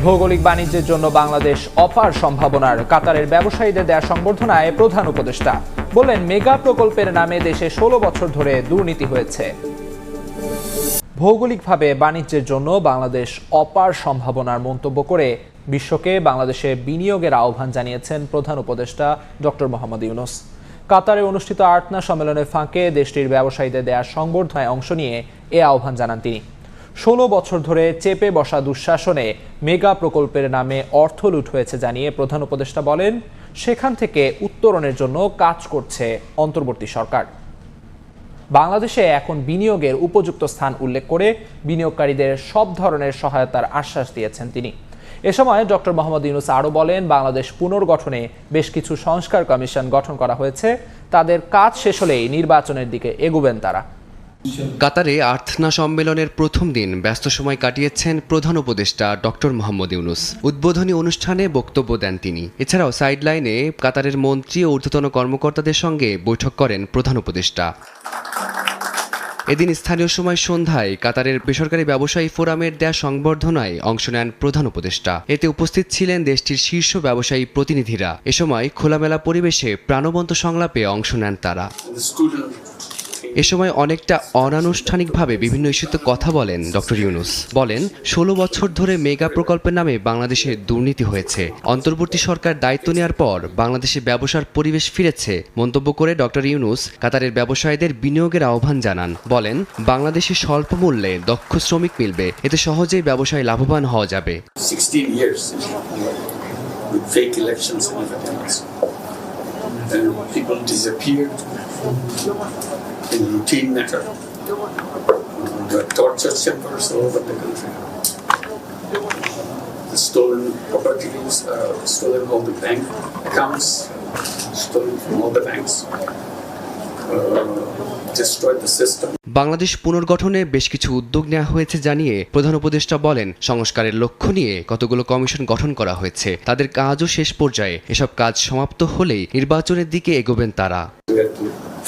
ভৌগোলিক বাণিজ্যের জন্য বাংলাদেশ অপার সম্ভাবনার কাতারের ব্যবসায়ীদের দেয়া সংবর্ধনায় প্রধান উপদেষ্টা বললেন, মেগা প্রকল্পের নামে দেশে ১৬ বছর ধরে দুর্নীতি হয়েছে। ভৌগোলিকভাবে বাণিজ্যের জন্য বাংলাদেশ অপার সম্ভাবনার মন্তব্য করে বিশ্বকে বাংলাদেশে বিনিয়োগের আহ্বান জানিয়েছেন প্রধান উপদেষ্টা ডক্টর মোহাম্মদ ইউনূস। কাতারে অনুষ্ঠিত আর্টনা সম্মেলনের ফাঁকে দেশটির ব্যবসায়ীদের দেয়া সংবর্ধনায় অংশ নিয়ে এ আহ্বান জানান তিনি। ১৬ বছর ধরে চেপে বসা দুঃশাসনে মেগা প্রকল্পের নামে অর্থ লুট হয়েছে জানিয়ে প্রধান উপদেষ্টা বলেন, সেখান থেকে উত্তরণের জন্য কাজ করছে অন্তর্বর্তী সরকার। বাংলাদেশে এখন বিনিয়োগের উপযুক্ত স্থান উল্লেখ করে বিনিয়োগকারীদের সব ধরনের সহায়তার আশ্বাস দিয়েছেন তিনি। এ সময় ডক্টর মোহাম্মদ ইউনূস আরও বলেন, বাংলাদেশ পুনর্গঠনে বেশ কিছু সংস্কার কমিশন গঠন করা হয়েছে, তাদের কাজ শেষ হলেই নির্বাচনের দিকে এগোবেন তারা। কাতারে আর্টনা সম্মেলনের প্রথম দিন ব্যস্ত সময় কাটিয়েছেন প্রধান উপদেষ্টা ডক্টর মোহাম্মদ ইউনূস। উদ্বোধনী অনুষ্ঠানে বক্তব্য দেন তিনি। এছাড়াও সাইডলাইনে কাতারের মন্ত্রী ও ঊর্ধ্বতন কর্মকর্তাদের সঙ্গে বৈঠক করেন প্রধান উপদেষ্টা। এদিন স্থানীয় সময় সন্ধ্যায় কাতারের বেসরকারি ব্যবসায়ী ফোরামের দেয়া সংবর্ধনায় অংশ নেন প্রধান উপদেষ্টা। এতে উপস্থিত ছিলেন দেশটির শীর্ষ ব্যবসায়ী প্রতিনিধিরা। এ সময় খোলামেলা পরিবেশে প্রাণবন্ত সংলাপে অংশ নেন তারা। এ সময় অনেকটা অনানুষ্ঠানিকভাবে বিভিন্ন ইস্যুতে কথা বলেন ডক্টর ইউনূস। বলেন, ১৬ বছর ধরে মেগা প্রকল্পের নামে বাংলাদেশে দুর্নীতি হয়েছে। অন্তর্বর্তী সরকার দায়িত্ব নেওয়ার পর বাংলাদেশে ব্যবসার পরিবেশ ফিরেছে। মন্তব্য করে ডক্টর ইউনূস কাতারের ব্যবসায়ীদের বিনিয়োগের আহ্বান জানান। বলেন, বাংলাদেশে স্বল্প মূল্যে দক্ষ শ্রমিক মিলবে, এতে সহজেই ব্যবসায় লাভবান হওয়া যাবে। In routine matter, the torture chambers all over the country, the stolen properties, stolen all the bank accounts, stolen from all the banks, destroyed the system. Bangladesh পুনর্গঠনে বেশ কিছু উদ্যোগ নেওয়া হয়েছে জানিয়ে প্রধান উপদেষ্টা বলেন, সংস্কারের লক্ষ্য নিয়ে কতগুলো কমিশন গঠন করা হয়েছে, তাদের কাজও শেষ পর্যায়ে। এসব কাজ সমাপ্ত হলেই নির্বাচনের দিকে এগোবেন তারা।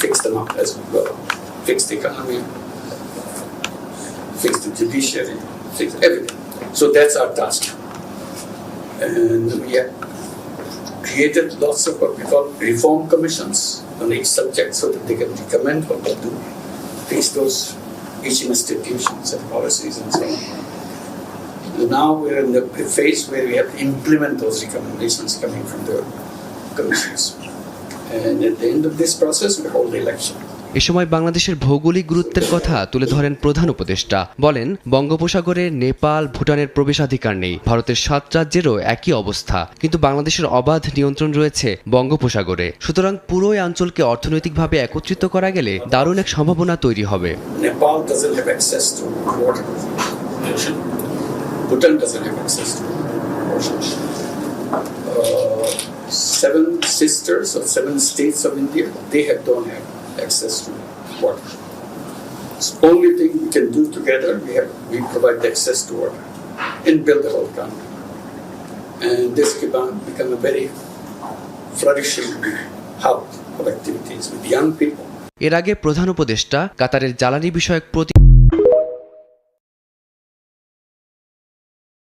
Fix them up as we go. Fix the economy, fix the judiciary, fix everything. So that's our task. And we have created lots of what we call reform commissions on each subject so that they can recommend what they do, fix those each institutions and policies and so on. Now we're in the phase where we have to implement those recommendations coming from the commissions. And at the end of this process, we hold the election. এ সময় বাংলাদেশের ভৌগোলিক গুরুত্বের কথা তুলে ধরেন প্রধান উপদেষ্টা। বলেন, বঙ্গোপসাগরে নেপাল, ভুটানের প্রবেশাধিকার নেই। ভারতের ৭ রাজ্যেরও একই অবস্থা, কিন্তু বাংলাদেশের অবাধ নিয়ন্ত্রণ রয়েছে বঙ্গোপসাগরে। সুতরাং পুরো এই অঞ্চলকে অর্থনৈতিকভাবে একত্রিত করা গেলে দারুণ এক সম্ভাবনা তৈরি হবে। Nepal doesn't have access to water. Bhutan doesn't have access to water. 7 sisters or 7 states of India, they don't have access to water. It's the only thing we can do together. We provide the access to water and build the whole country. And this can become a very flourishing hub of activities with young people. এর আগে প্রধান উপদেষ্টা কাতারের জ্বালানি বিষয়ক